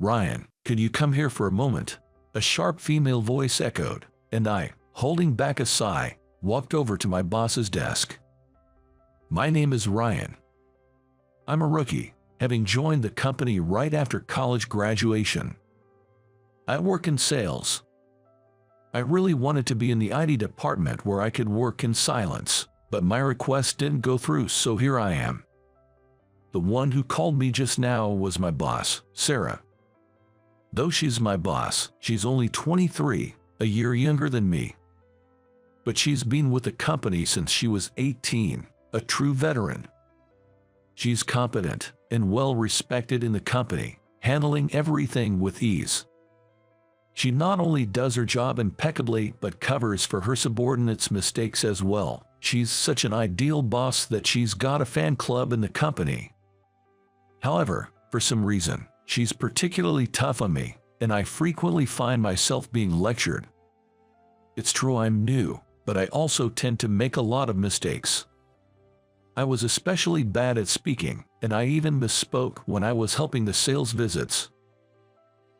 Ryan, could you come here for a moment? A sharp female voice echoed, and I, holding back a sigh, walked over to my boss's desk. My name is Ryan. I'm a rookie, having joined the company right after college graduation. I work in sales. I really wanted to be in the IT department where I could work in silence, but my request didn't go through, so here I am. The one who called me just now was my boss, Sarah. Though she's my boss, she's only 23, a year younger than me. But she's been with the company since she was 18, a true veteran. She's competent and well respected in the company, handling everything with ease. She not only does her job impeccably but covers for her subordinates' mistakes as well. She's such an ideal boss that she's got a fan club in the company. However, for some reason, she's particularly tough on me, and I frequently find myself being lectured. It's true I'm new, but I also tend to make a lot of mistakes. I was especially bad at speaking, and I even misspoke when I was helping the sales visits.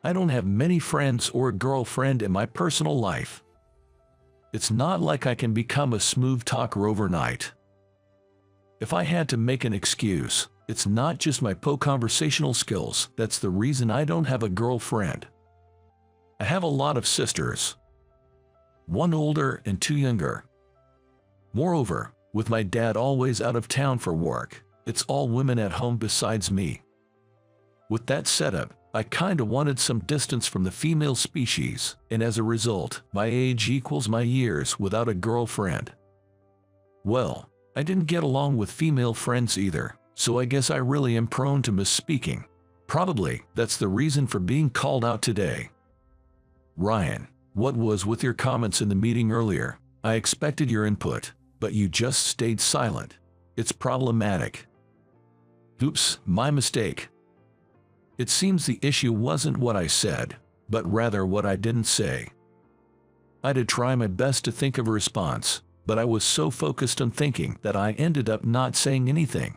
I don't have many friends or a girlfriend in my personal life. It's not like I can become a smooth talker overnight. If I had to make an excuse, it's not just my poor conversational skills that's the reason I don't have a girlfriend. I have a lot of sisters. One older and two younger. Moreover, with my dad always out of town for work, it's all women at home besides me. With that setup, I kinda wanted some distance from the female species, and as a result, my age equals my years without a girlfriend. Well, I didn't get along with female friends either, so I guess I really am prone to misspeaking. Probably, that's the reason for being called out today. Ryan, what was with your comments in the meeting earlier? I expected your input, but you just stayed silent. It's problematic. Oops, my mistake. It seems the issue wasn't what I said, but rather what I didn't say. I did try my best to think of a response, but I was so focused on thinking that I ended up not saying anything.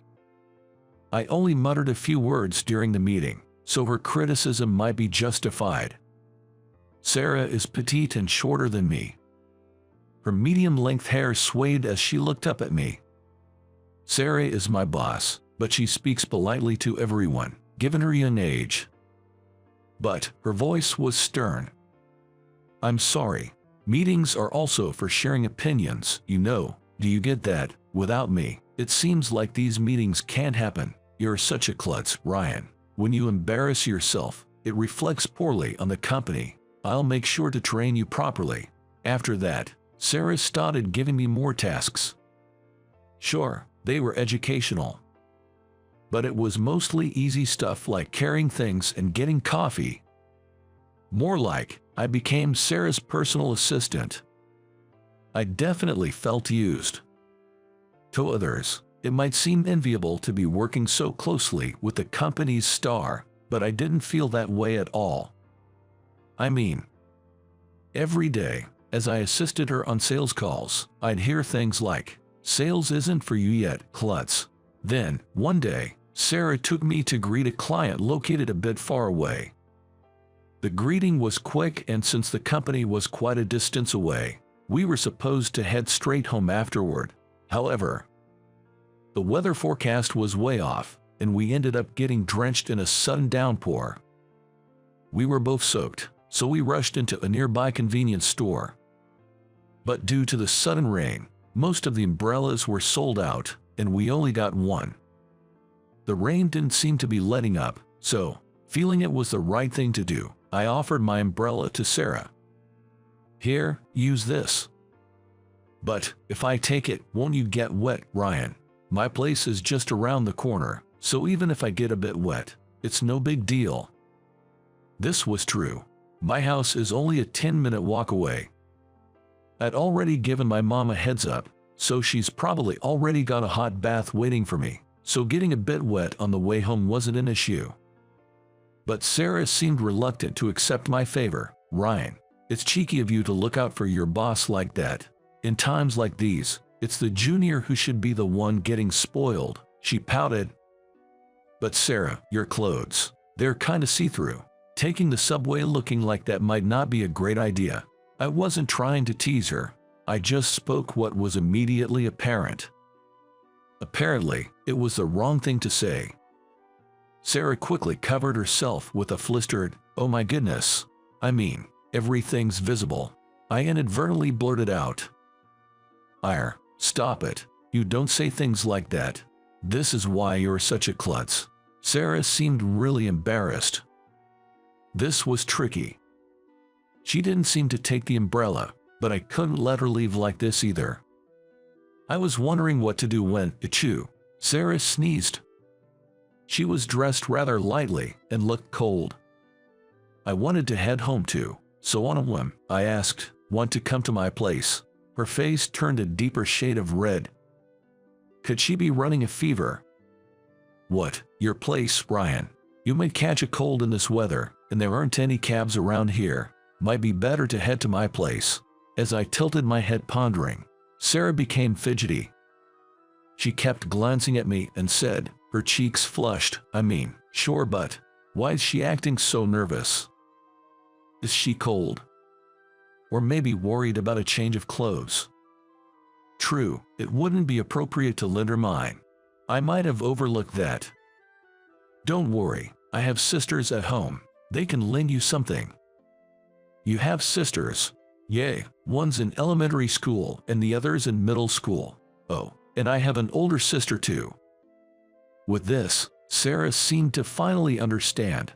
I only muttered a few words during the meeting, so her criticism might be justified. Sarah is petite and shorter than me. Her medium-length hair swayed as she looked up at me. Sarah is my boss, but she speaks politely to everyone, given her young age. But her voice was stern. I'm sorry. Meetings are also for sharing opinions, you know. Do you get that? Without me, it seems like these meetings can't happen. You're such a klutz, Ryan. When you embarrass yourself, it reflects poorly on the company. I'll make sure to train you properly. After that, Sarah started giving me more tasks. Sure, they were educational. But it was mostly easy stuff like carrying things and getting coffee. More like, I became Sarah's personal assistant. I definitely felt used. To others, it might seem enviable to be working so closely with the company's star, but I didn't feel that way at all. I mean, every day, as I assisted her on sales calls, I'd hear things like, "Sales isn't for you yet, klutz." Then, one day, Sarah took me to greet a client located a bit far away. The greeting was quick, and since the company was quite a distance away, we were supposed to head straight home afterward. However, the weather forecast was way off, and we ended up getting drenched in a sudden downpour. We were both soaked, so we rushed into a nearby convenience store. But due to the sudden rain, most of the umbrellas were sold out, and we only got one. The rain didn't seem to be letting up, so, feeling it was the right thing to do, I offered my umbrella to Sarah. Here, use this. But, if I take it, won't you get wet, Ryan? My place is just around the corner, so even if I get a bit wet, it's no big deal. This was true. My house is only a 10-minute walk away. I'd already given my mom a heads up, so she's probably already got a hot bath waiting for me, so getting a bit wet on the way home wasn't an issue. But Sarah seemed reluctant to accept my favor. Ryan, it's cheeky of you to look out for your boss like that. In times like these, it's the junior who should be the one getting spoiled, she pouted. But Sarah, your clothes, they're kinda see-through. Taking the subway looking like that might not be a great idea. I wasn't trying to tease her. I just spoke what was immediately apparent. Apparently, it was the wrong thing to say. Sarah quickly covered herself with a flustered, "Oh my goodness. I mean, everything's visible." I inadvertently blurted out. "Ire, stop it. You don't say things like that. This is why you're such a klutz." Sarah seemed really embarrassed. This was tricky. She didn't seem to take the umbrella, but I couldn't let her leave like this either. I was wondering what to do when, achoo, Sarah sneezed. She was dressed rather lightly and looked cold. I wanted to head home too, so on a whim, I asked, "Want to come to my place?" Her face turned a deeper shade of red. Could she be running a fever? "What, your place, Ryan? You may catch a cold in this weather, and there aren't any cabs around here. Might be better to head to my place." As I tilted my head pondering, Sarah became fidgety. She kept glancing at me and said, her cheeks flushed, "I mean, sure, but why is she acting so nervous? Is she cold? Or maybe worried about a change of clothes?" True, it wouldn't be appropriate to lend her mine. I might have overlooked that. "Don't worry, I have sisters at home. They can lend you something." "You have sisters?" "Yay, one's in elementary school and the other's in middle school. Oh, and I have an older sister too." With this, Sarah seemed to finally understand.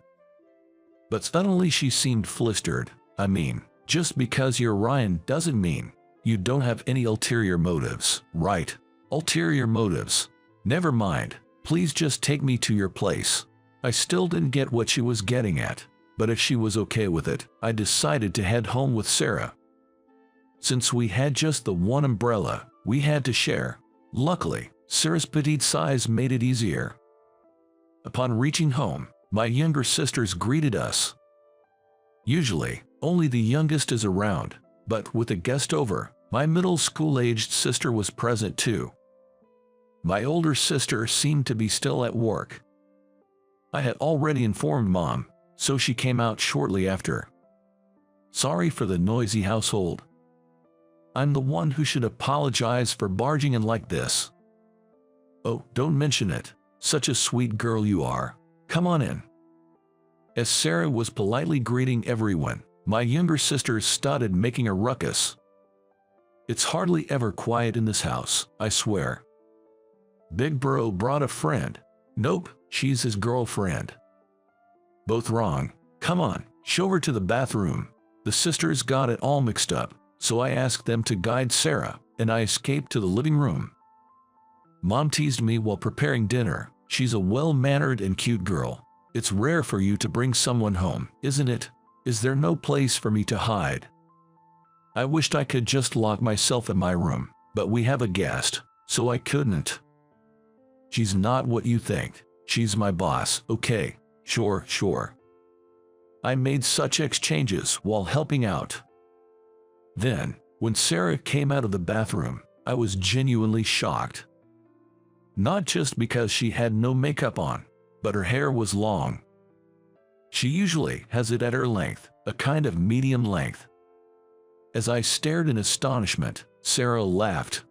But suddenly she seemed flustered. "I mean, just because you're Ryan doesn't mean you don't have any ulterior motives, right?" "Ulterior motives? Never mind. Please just take me to your place." I still didn't get what she was getting at, but if she was okay with it, I decided to head home with Sarah. Since we had just the one umbrella, we had to share. Luckily, Sarah's petite size made it easier. Upon reaching home, my younger sisters greeted us. Usually, only the youngest is around, but with a guest over, my middle school-aged sister was present too. My older sister seemed to be still at work. I had already informed Mom, so she came out shortly after. "Sorry for the noisy household. I'm the one who should apologize for barging in like this." "Oh, don't mention it. Such a sweet girl you are. Come on in." As Sarah was politely greeting everyone, my younger sisters started making a ruckus. It's hardly ever quiet in this house, I swear. "Big bro brought a friend." "Nope, she's his girlfriend." "Both wrong. Come on, show her to the bathroom." The sisters got it all mixed up, so I asked them to guide Sarah, and I escaped to the living room. Mom teased me while preparing dinner. She's a well-mannered and cute girl. "It's rare for you to bring someone home, isn't it? Is there no place for me to hide?" I wished I could just lock myself in my room, but we have a guest, so I couldn't. "She's not what you think. She's my boss, okay? Sure. I made such exchanges while helping out. Then, when Sarah came out of the bathroom, I was genuinely shocked. Not just because she had no makeup on, but her hair was long. She usually has it at her length, a kind of medium length. As I stared in astonishment, Sarah laughed.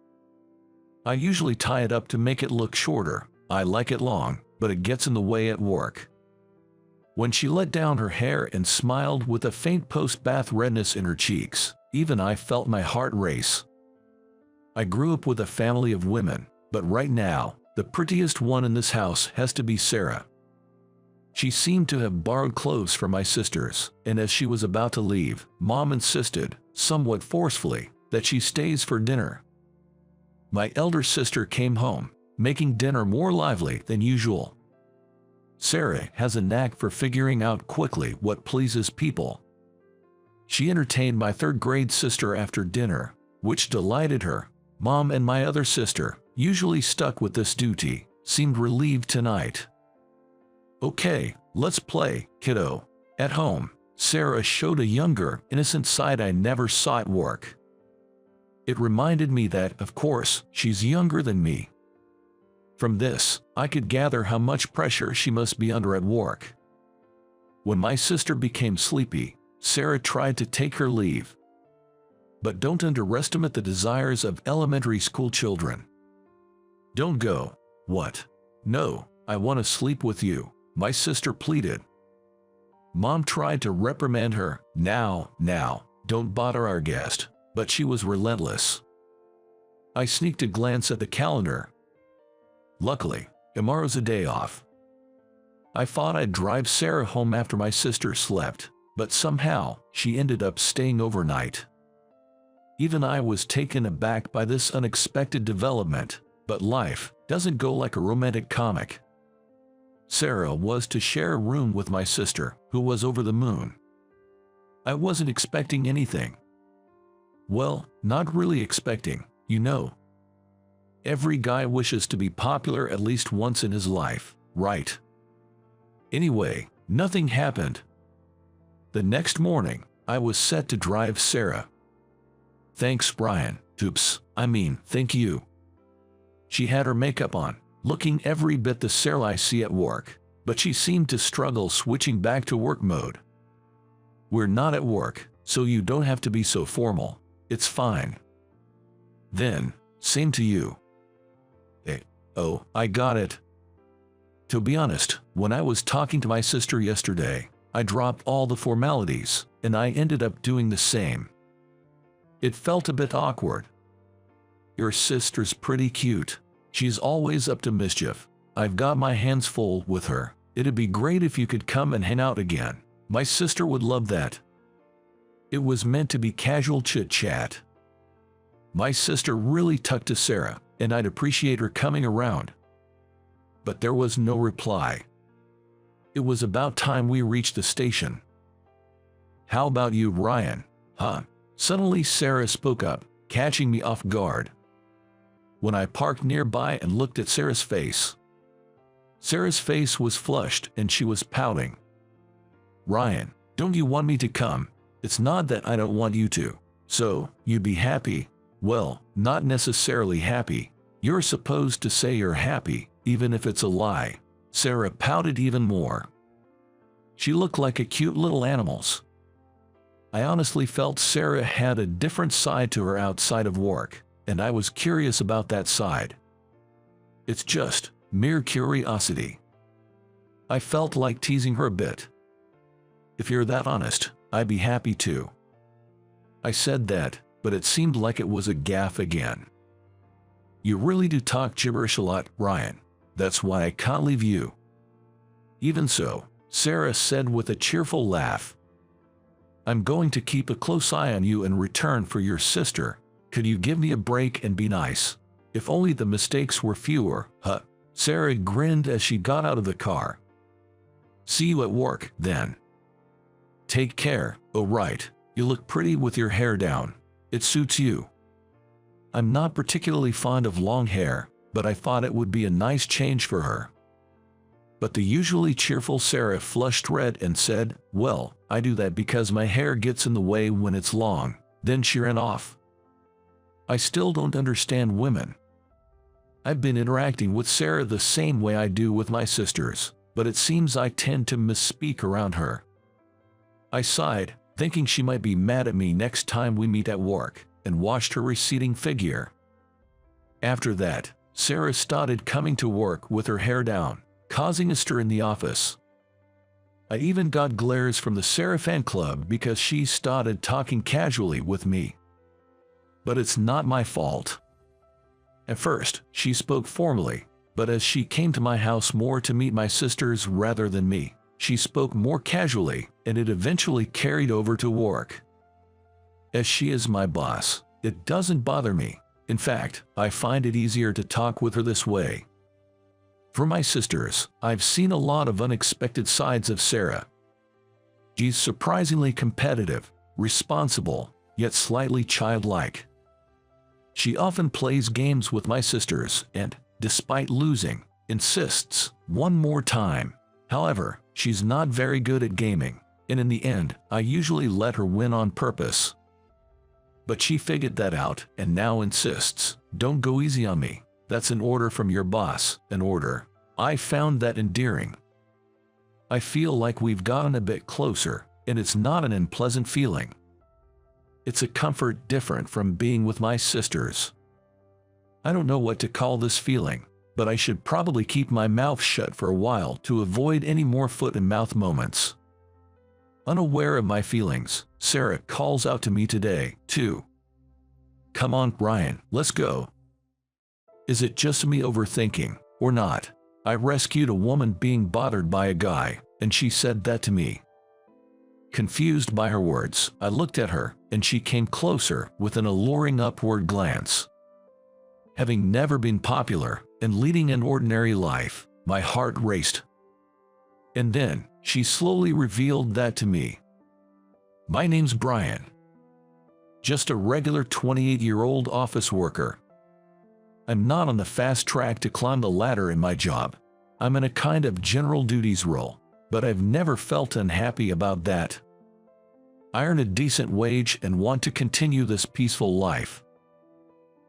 "I usually tie it up to make it look shorter. I like it long, but it gets in the way at work." When she let down her hair and smiled with a faint post-bath redness in her cheeks, even I felt my heart race. I grew up with a family of women, but right now, the prettiest one in this house has to be Sarah. She seemed to have borrowed clothes from my sisters, and as she was about to leave, Mom insisted, somewhat forcefully, that she stays for dinner. My elder sister came home, making dinner more lively than usual. Sarah has a knack for figuring out quickly what pleases people. She entertained my third-grade sister after dinner, which delighted her. Mom and my other sister, usually stuck with this duty, seemed relieved tonight. "Okay, let's play, kiddo." At home, Sarah showed a younger, innocent side I never saw at work. It reminded me that, of course, she's younger than me. From this, I could gather how much pressure she must be under at work. When my sister became sleepy, Sarah tried to take her leave. But don't underestimate the desires of elementary school children. Don't go. What? No, I want to sleep with you, my sister pleaded. Mom tried to reprimand her. Now, don't bother our guest, but she was relentless. I sneaked a glance at the calendar. Luckily, tomorrow's a day off. I thought I'd drive Sarah home after my sister slept, but somehow she ended up staying overnight. Even I was taken aback by this unexpected development, but life doesn't go like a romantic comic. Sarah was to share a room with my sister, who was over the moon. I wasn't expecting anything. Well, not really expecting, you know. Every guy wishes to be popular at least once in his life, right? Anyway, nothing happened. The next morning, I was set to drive Sarah. Thanks, Brian. Thank you. She had her makeup on, looking every bit the Sarah I see at work, but she seemed to struggle switching back to work mode. We're not at work, so you don't have to be so formal. It's fine. Then, same to you. Hey, oh, I got it. To be honest, when I was talking to my sister yesterday, I dropped all the formalities, and I ended up doing the same. It felt a bit awkward. Your sister's pretty cute. She's always up to mischief. I've got my hands full with her. It'd be great if you could come and hang out again. My sister would love that. It was meant to be casual chit-chat. My sister really tucked to Sarah, and I'd appreciate her coming around. But there was no reply. It was about time we reached the station. How about you, Ryan? Huh? Suddenly Sarah spoke up, catching me off guard. When I parked nearby and looked at Sarah's face was flushed and she was pouting. Ryan, don't you want me to come? It's not that I don't want you to. So, you'd be happy? Well, not necessarily happy. You're supposed to say you're happy, even if it's a lie. Sarah pouted even more. She looked like a cute little animal. I honestly felt Sarah had a different side to her outside of work, and I was curious about that side. It's just mere curiosity. I felt like teasing her a bit. If you're that honest, I'd be happy to. I said that, but it seemed like it was a gaffe again. You really do talk gibberish a lot, Ryan. That's why I can't leave you. Even so, Sarah said with a cheerful laugh. I'm going to keep a close eye on you in return for your sister. Could you give me a break and be nice? If only the mistakes were fewer, huh? Sarah grinned as she got out of the car. See you at work, then. Take care. Oh right, you look pretty with your hair down. It suits you. I'm not particularly fond of long hair, but I thought it would be a nice change for her. But the usually cheerful Sarah flushed red and said, well, I do that because my hair gets in the way when it's long. Then she ran off. I still don't understand women. I've been interacting with Sarah the same way I do with my sisters, but it seems I tend to misspeak around her. I sighed, thinking she might be mad at me next time we meet at work, and watched her receding figure. After that, Sarah started coming to work with her hair down, causing a stir in the office. I even got glares from the Sarah fan club because she started talking casually with me. But it's not my fault. At first, she spoke formally, but as she came to my house more to meet my sisters rather than me, she spoke more casually, and it eventually carried over to work. As she is my boss, it doesn't bother me. In fact, I find it easier to talk with her this way. For my sisters, I've seen a lot of unexpected sides of Sarah. She's surprisingly competitive, responsible, yet slightly childlike. She often plays games with my sisters and, despite losing, insists one more time. However, she's not very good at gaming, and in the end, I usually let her win on purpose. But she figured that out and now insists, don't go easy on me. That's an order from your boss, an order. I found that endearing. I feel like we've gotten a bit closer, and it's not an unpleasant feeling. It's a comfort different from being with my sisters. I don't know what to call this feeling, but I should probably keep my mouth shut for a while to avoid any more foot and mouth moments. Unaware of my feelings, Sarah calls out to me today, too. Come on, Ryan, let's go. Is it just me overthinking, or not? I rescued a woman being bothered by a guy, and she said that to me. Confused by her words, I looked at her, and she came closer with an alluring upward glance. Having never been popular and leading an ordinary life, my heart raced. And then, she slowly revealed that to me. My name's Brian. Just a regular 28-year-old office worker. I'm not on the fast track to climb the ladder in my job. I'm in a kind of general duties role, but I've never felt unhappy about that. I earn a decent wage and want to continue this peaceful life.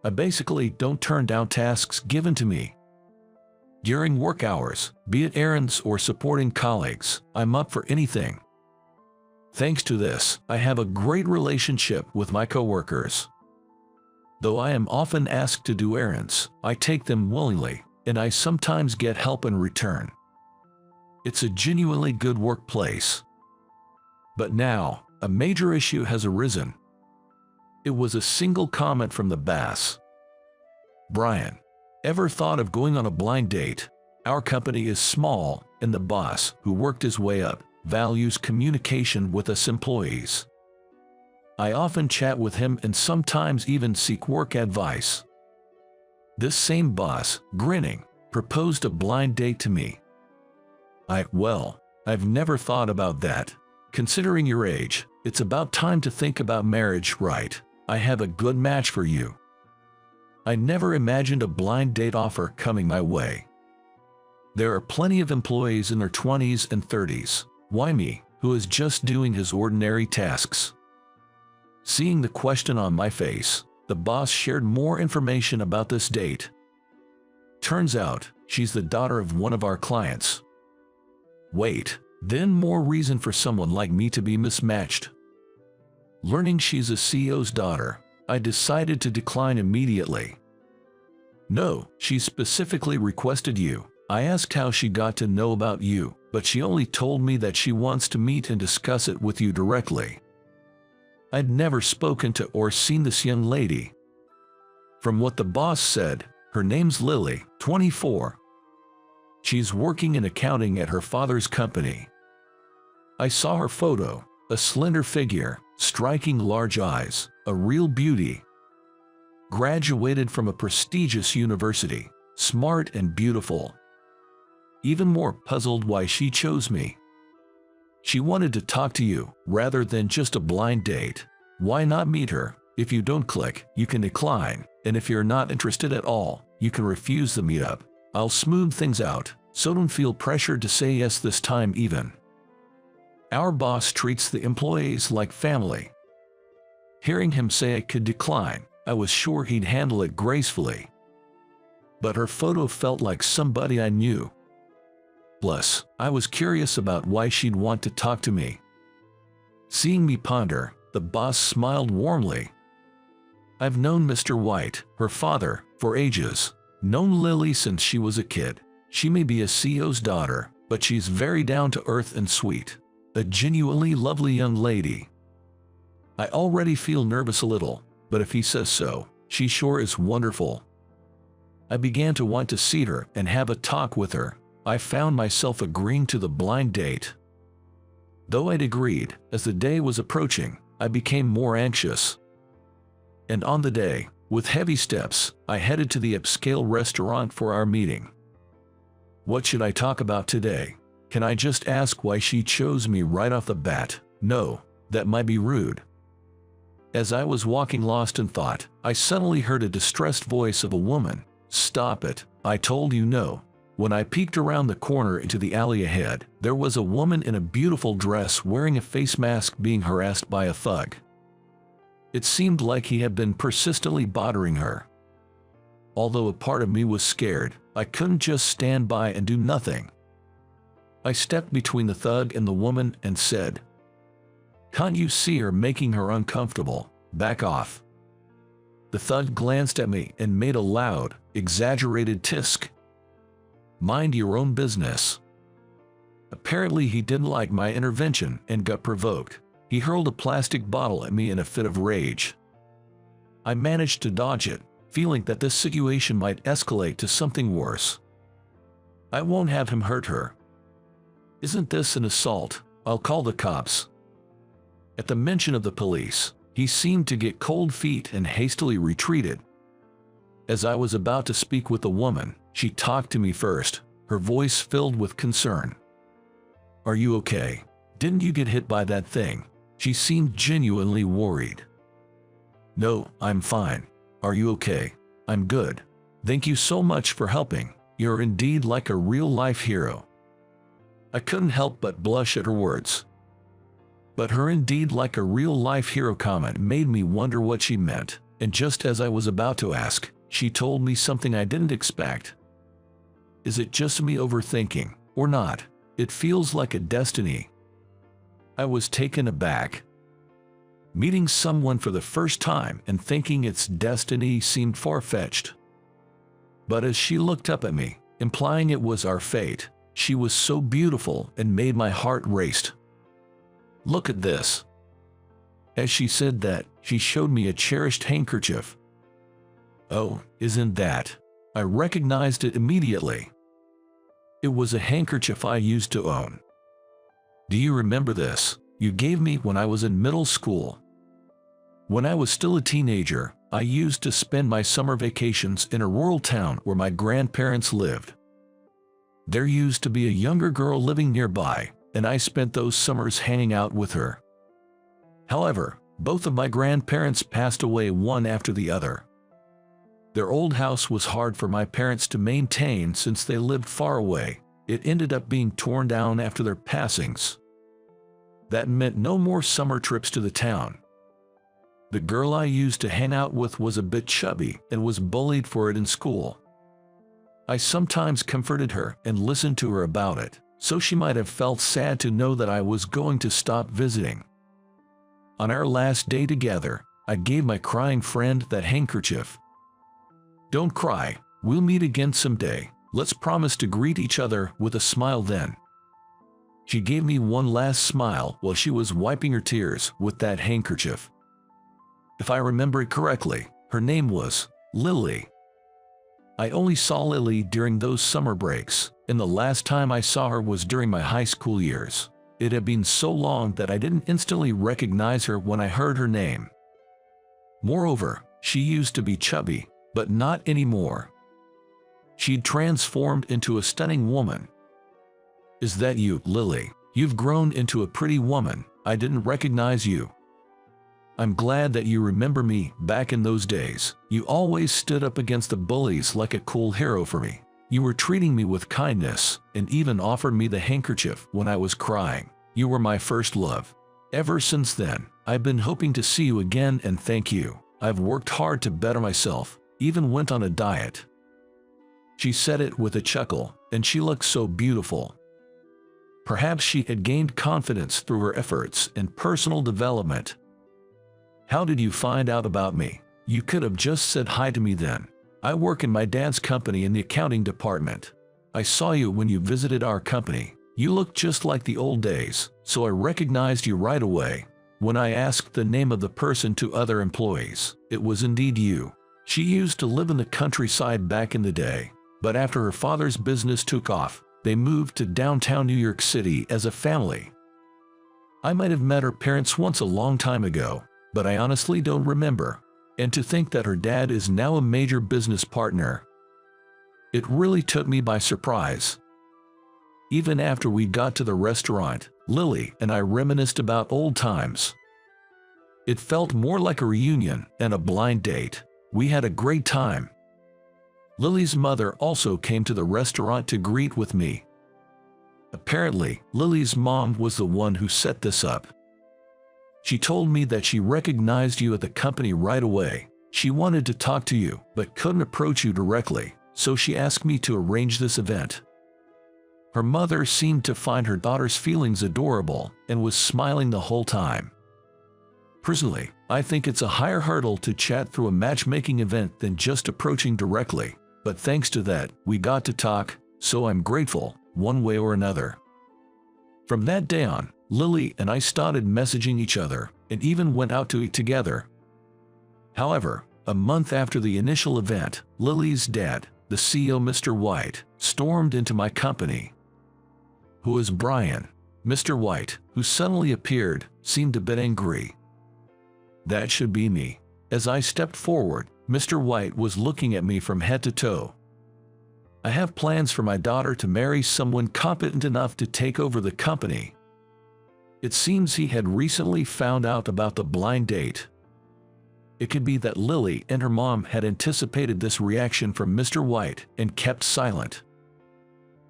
I basically don't turn down tasks given to me. During work hours, be it errands or supporting colleagues, I'm up for anything. Thanks to this, I have a great relationship with my coworkers. Though I am often asked to do errands, I take them willingly, and I sometimes get help in return. It's a genuinely good workplace. But now, a major issue has arisen. It was a single comment from the boss. Brian, ever thought of going on a blind date? Our company is small, and the boss, who worked his way up, values communication with us employees. I often chat with him and sometimes even seek work advice. This same boss, grinning, proposed a blind date to me. Well, I've never thought about that. Considering your age, it's about time to think about marriage, right? I have a good match for you. I never imagined a blind date offer coming my way. There are plenty of employees in their 20s and 30s. Why me, who is just doing his ordinary tasks? Seeing the question on my face, the boss shared more information about this date. Turns out, she's the daughter of one of our clients. Wait, then more reason for someone like me to be mismatched. Learning she's a CEO's daughter, I decided to decline immediately. No, she specifically requested you. I asked how she got to know about you, but she only told me that she wants to meet and discuss it with you directly. I'd never spoken to or seen this young lady. From what the boss said, her name's Lily, 24. She's working in accounting at her father's company. I saw her photo, a slender figure, striking large eyes, a real beauty. Graduated from a prestigious university, smart and beautiful. Even more puzzled why she chose me. She wanted to talk to you, rather than just a blind date. Why not meet her? If you don't click, you can decline, and if you're not interested at all, you can refuse the meetup. I'll smooth things out, so don't feel pressured to say yes this time even. Our boss treats the employees like family. Hearing him say I could decline, I was sure he'd handle it gracefully. But her photo felt like somebody I knew. Plus, I was curious about why she'd want to talk to me. Seeing me ponder, the boss smiled warmly. I've known Mr. White, her father, for ages. Known Lily since she was a kid. She may be a CEO's daughter, but she's very down to earth and sweet. A genuinely lovely young lady. I already feel nervous a little, but if he says so, she sure is wonderful. I began to want to see her and have a talk with her. I found myself agreeing to the blind date. Though I'd agreed, as the day was approaching, I became more anxious. And on the day, with heavy steps, I headed to the upscale restaurant for our meeting. What should I talk about today? Can I just ask why she chose me right off the bat? No, that might be rude. As I was walking lost in thought, I suddenly heard a distressed voice of a woman. Stop it, I told you no. When I peeked around the corner into the alley ahead, there was a woman in a beautiful dress wearing a face mask being harassed by a thug. It seemed like he had been persistently bothering her. Although a part of me was scared, I couldn't just stand by and do nothing. I stepped between the thug and the woman and said, "Can't you see her making her uncomfortable? Back off." The thug glanced at me and made a loud, exaggerated tisk. "Mind your own business." Apparently he didn't like my intervention and got provoked. He hurled a plastic bottle at me in a fit of rage. I managed to dodge it, feeling that this situation might escalate to something worse. "I won't have him hurt her." "Isn't this an assault? I'll call the cops." At the mention of the police, he seemed to get cold feet and hastily retreated. As I was about to speak with the woman, she talked to me first, her voice filled with concern. "Are you okay? Didn't you get hit by that thing?" She seemed genuinely worried. "No, I'm fine. Are you okay?" "I'm good. Thank you so much for helping. You're indeed like a real-life hero." I couldn't help but blush at her words. But her "indeed like a real-life hero" comment made me wonder what she meant, and just as I was about to ask, she told me something I didn't expect. "Is it just me overthinking, or not? It feels like a destiny." I was taken aback. Meeting someone for the first time and thinking it's destiny seemed far-fetched. But as she looked up at me, implying it was our fate, she was so beautiful and made my heart race. "Look at this." As she said that, she showed me a cherished handkerchief. "Oh, isn't that?" I recognized it immediately. It was a handkerchief I used to own. "Do you remember this? You gave me when I was in middle school. When I was still a teenager, I used to spend my summer vacations in a rural town where my grandparents lived. There used to be a younger girl living nearby, and I spent those summers hanging out with her. However, both of my grandparents passed away one after the other. Their old house was hard for my parents to maintain since they lived far away. It ended up being torn down after their passings. That meant no more summer trips to the town. The girl I used to hang out with was a bit chubby and was bullied for it in school. I sometimes comforted her and listened to her about it, so she might have felt sad to know that I was going to stop visiting. On our last day together, I gave my crying friend that handkerchief. "Don't cry, we'll meet again someday. Let's promise to greet each other with a smile then." She gave me one last smile while she was wiping her tears with that handkerchief. If I remember it correctly, her name was Lily. I only saw Lily during those summer breaks, and the last time I saw her was during my high school years. It had been so long that I didn't instantly recognize her when I heard her name. Moreover, she used to be chubby, but not anymore. She'd transformed into a stunning woman. "Is that you, Lily? You've grown into a pretty woman. I didn't recognize you. I'm glad that you remember me. Back in those days, you always stood up against the bullies like a cool hero for me. You were treating me with kindness and even offered me the handkerchief when I was crying. You were my first love. Ever since then, I've been hoping to see you again and thank you. I've worked hard to better myself, even went on a diet." She said it with a chuckle, and she looked so beautiful. Perhaps she had gained confidence through her efforts and personal development. "How did you find out about me? You could have just said hi to me then. I work in my dad's company in the accounting department. I saw you when you visited our company. You looked just like the old days, so I recognized you right away. When I asked the name of the person to other employees, it was indeed you. She used to live in the countryside back in the day, but after her father's business took off, they moved to downtown New York City as a family. I might have met her parents once a long time ago, but I honestly don't remember. And to think that her dad is now a major business partner. It really took me by surprise." Even after we got to the restaurant, Lily and I reminisced about old times. It felt more like a reunion and a blind date. We had a great time. Lily's mother also came to the restaurant to greet with me. Apparently, Lily's mom was the one who set this up. She told me that she recognized you at the company right away. She wanted to talk to you, but couldn't approach you directly, so she asked me to arrange this event. Her mother seemed to find her daughter's feelings adorable and was smiling the whole time. Personally, I think it's a higher hurdle to chat through a matchmaking event than just approaching directly, but thanks to that, we got to talk, so I'm grateful, one way or another. From that day on, Lily and I started messaging each other and even went out to eat together. However, a month after the initial event, Lily's dad, the CEO Mr. White, stormed into my company. "Who is Brian?" Mr. White, who suddenly appeared, seemed a bit angry. "That should be me." As I stepped forward, Mr. White was looking at me from head to toe. "I have plans for my daughter to marry someone competent enough to take over the company." It seems he had recently found out about the blind date. It could be that Lily and her mom had anticipated this reaction from Mr. White and kept silent.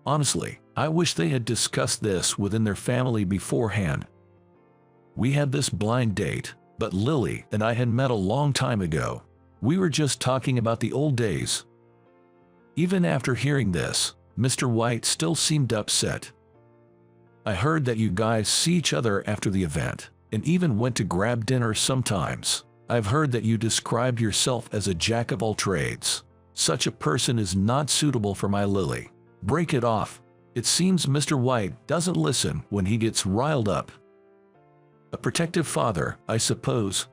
Honestly, I wish they had discussed this within their family beforehand. We had this blind date, but Lily and I had met a long time ago. We were just talking about the old days. Even after hearing this, Mr. White still seemed upset. "I heard that you guys see each other after the event, and even went to grab dinner sometimes. I've heard that you described yourself as a jack of all trades. Such a person is not suitable for my Lily. Break it off." It seems Mr. White doesn't listen when he gets riled up. A protective father, I suppose.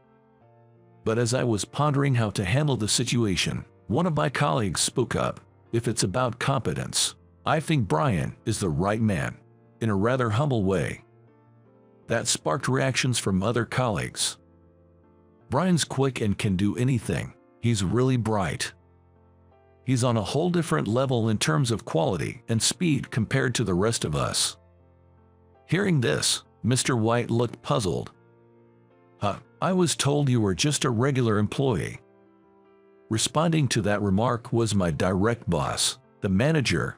But as I was pondering how to handle the situation, one of my colleagues spoke up. "If it's about competence, I think Brian is the right man," in a rather humble way. That sparked reactions from other colleagues. "Brian's quick and can do anything. He's really bright. He's on a whole different level in terms of quality and speed compared to the rest of us." Hearing this, Mr. White looked puzzled. "Huh, I was told you were just a regular employee." Responding to that remark was my direct boss, the manager.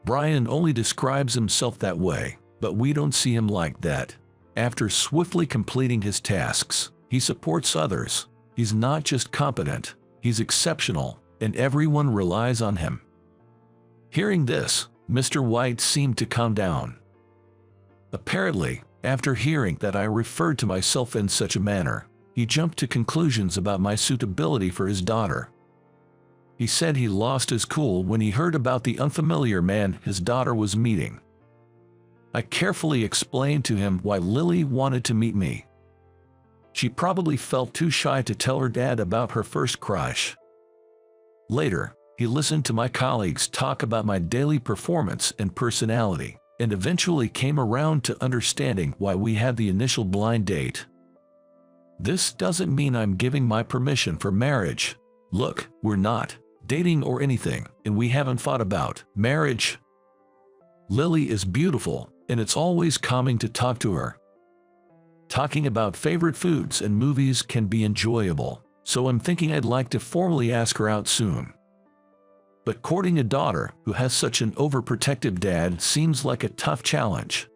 "Brian only describes himself that way, but we don't see him like that. After swiftly completing his tasks, he supports others. He's not just competent, he's exceptional, and everyone relies on him." Hearing this, Mr. White seemed to calm down. Apparently, after hearing that I referred to myself in such a manner, he jumped to conclusions about my suitability for his daughter. He said he lost his cool when he heard about the unfamiliar man his daughter was meeting. I carefully explained to him why Lily wanted to meet me. She probably felt too shy to tell her dad about her first crush. Later, he listened to my colleagues talk about my daily performance and personality, and eventually came around to understanding why we had the initial blind date. This doesn't mean I'm giving my permission for marriage. Look, we're not dating or anything, and we haven't thought about marriage. Lily is beautiful, and it's always calming to talk to her. Talking about favorite foods and movies can be enjoyable, so I'm thinking I'd like to formally ask her out soon. But courting a daughter who has such an overprotective dad seems like a tough challenge.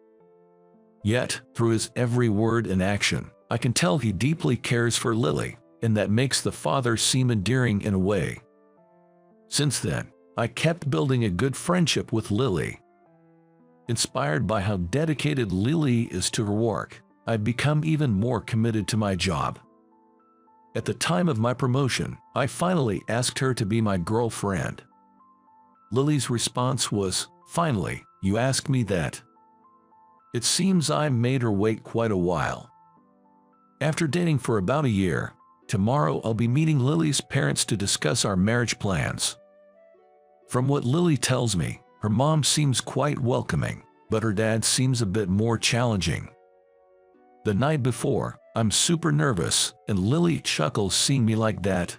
Yet, through his every word and action, I can tell he deeply cares for Lily, and that makes the father seem endearing in a way. Since then, I kept building a good friendship with Lily. Inspired by how dedicated Lily is to her work, I've become even more committed to my job. At the time of my promotion, I finally asked her to be my girlfriend. Lily's response was, "Finally, you asked me that." It seems I made her wait quite a while. After dating for about a year, tomorrow I'll be meeting Lily's parents to discuss our marriage plans. From what Lily tells me, her mom seems quite welcoming, but her dad seems a bit more challenging. The night before, I'm super nervous, and Lily chuckles seeing me like that.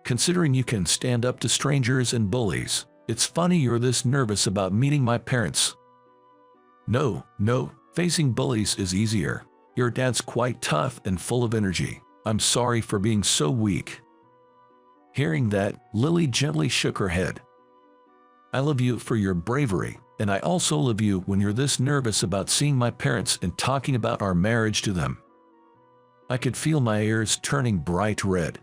"Considering you can stand up to strangers and bullies, it's funny you're this nervous about meeting my parents." No, facing bullies is easier. Your dad's quite tough and full of energy. I'm sorry for being so weak." Hearing that, Lily gently shook her head. "I love you for your bravery, and I also love you when you're this nervous about seeing my parents and talking about our marriage to them." I could feel my ears turning bright red.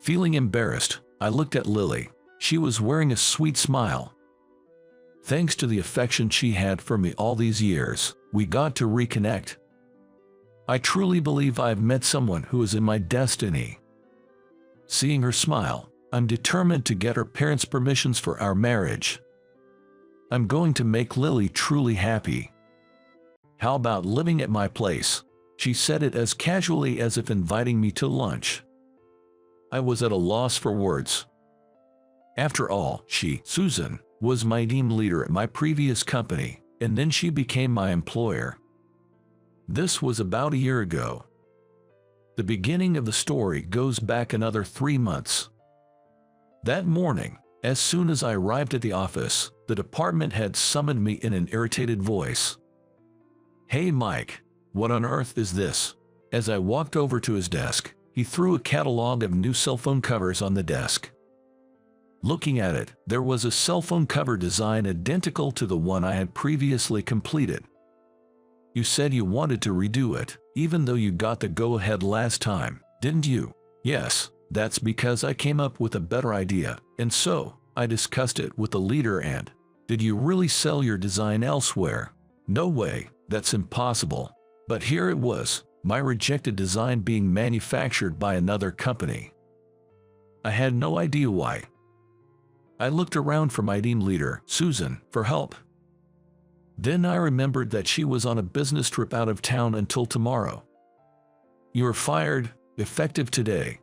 Feeling embarrassed, I looked at Lily. She was wearing a sweet smile. Thanks to the affection she had for me all these years, we got to reconnect. I truly believe I've met someone who is in my destiny. Seeing her smile, I'm determined to get her parents' permissions for our marriage. I'm going to make Lily truly happy. How about living at my place? She said it as casually as if inviting me to lunch. I was at a loss for words. After all, Susan, was my team leader at my previous company, and then she became my employer. This was about a year ago. The beginning of the story goes back another 3 months. That morning, as soon as I arrived at the office, the department head summoned me in an irritated voice. "Hey Mike, what on earth is this?" As I walked over to his desk, he threw a catalog of new cell phone covers on the desk. Looking at it, there was a cell phone cover design identical to the one I had previously completed. "You said you wanted to redo it, even though you got the go-ahead last time, didn't you?" "Yes, that's because I came up with a better idea, and so I discussed it with the leader and..." "Did you really sell your design elsewhere?" "No way, that's impossible." But here it was, my rejected design being manufactured by another company. I had no idea why. I looked around for my team leader, Susan, for help. Then I remembered that she was on a business trip out of town until tomorrow. "You're fired, effective today."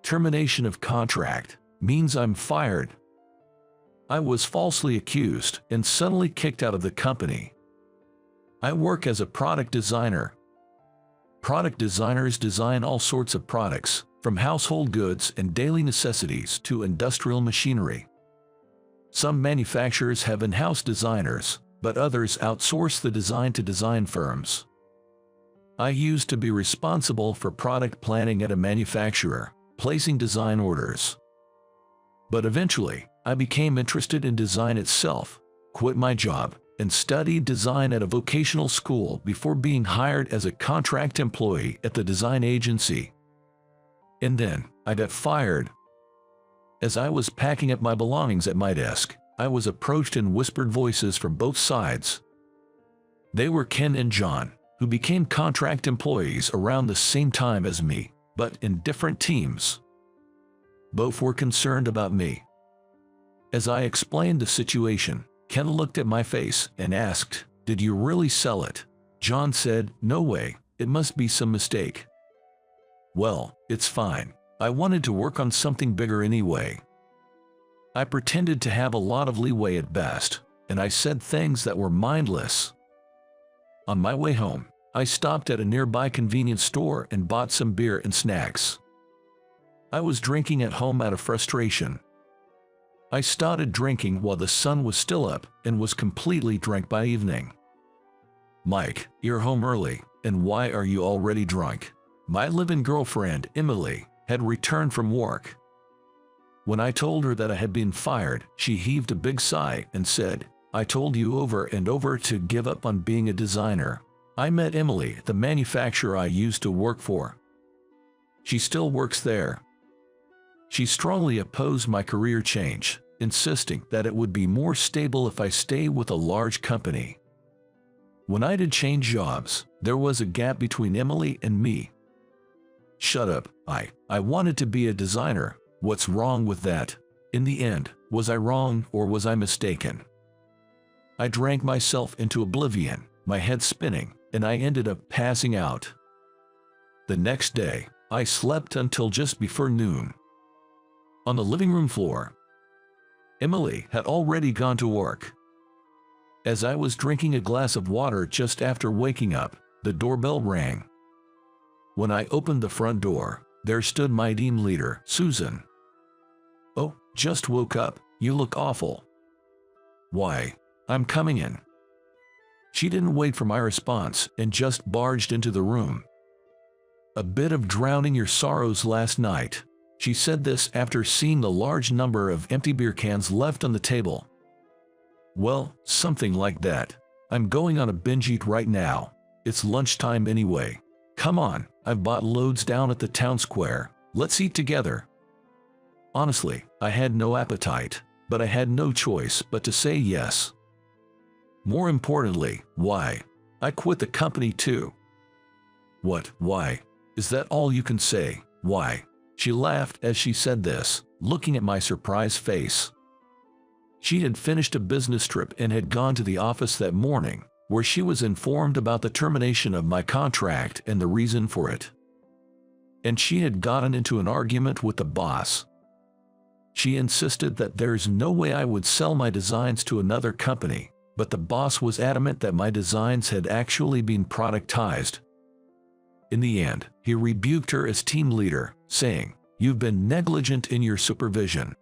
Termination of contract means I'm fired. I was falsely accused and suddenly kicked out of the company. I work as a product designer. Product designers design all sorts of products, from household goods and daily necessities to industrial machinery. Some manufacturers have in-house designers, but others outsource the design to design firms. I used to be responsible for product planning at a manufacturer, placing design orders. But eventually, I became interested in design itself, quit my job, and studied design at a vocational school before being hired as a contract employee at the design agency. And then, I got fired. As I was packing up my belongings at my desk, I was approached in whispered voices from both sides. They were Ken and John, who became contract employees around the same time as me, but in different teams. Both were concerned about me. As I explained the situation, Ken looked at my face and asked, "Did you really sell it?" John said, "No way, it must be some mistake." "Well, it's fine. I wanted to work on something bigger anyway." I pretended to have a lot of leeway at best, and I said things that were mindless. On my way home, I stopped at a nearby convenience store and bought some beer and snacks. I was drinking at home out of frustration. I started drinking while the sun was still up and was completely drunk by evening. "Mike, you're home early, and why are you already drunk?" My live-in girlfriend, Emily, had returned from work. When I told her that I had been fired, she heaved a big sigh and said, "I told you over and over to give up on being a designer." I met Emily at the manufacturer I used to work for. She still works there. She strongly opposed my career change, insisting that it would be more stable if I stay with a large company. When I did change jobs, there was a gap between Emily and me. "Shut up, I wanted to be a designer. What's wrong with that?" In the end, was I wrong or was I mistaken? I drank myself into oblivion, my head spinning, and I ended up passing out. The next day, I slept until just before noon. On the living room floor, Emily had already gone to work. As I was drinking a glass of water just after waking up, the doorbell rang. When I opened the front door, there stood my team leader, Susan. "Oh, just woke up, you look awful." "Why? I'm coming in." She didn't wait for my response and just barged into the room. "A bit of drowning your sorrows last night." She said this after seeing the large number of empty beer cans left on the table. "Well, something like that. I'm going on a binge eat right now. It's lunchtime anyway. Come on, I've bought loads down at the town square. Let's eat together." Honestly, I had no appetite, but I had no choice but to say yes. More importantly, why? I quit the company too. What, why? Is that all you can say? Why? She laughed as she said this, looking at my surprised face. She had finished a business trip and had gone to the office that morning, where she was informed about the termination of my contract and the reason for it. And she had gotten into an argument with the boss. She insisted that there's no way I would sell my designs to another company, but the boss was adamant that my designs had actually been productized. In the end, he rebuked her as team leader, saying, "You've been negligent in your supervision."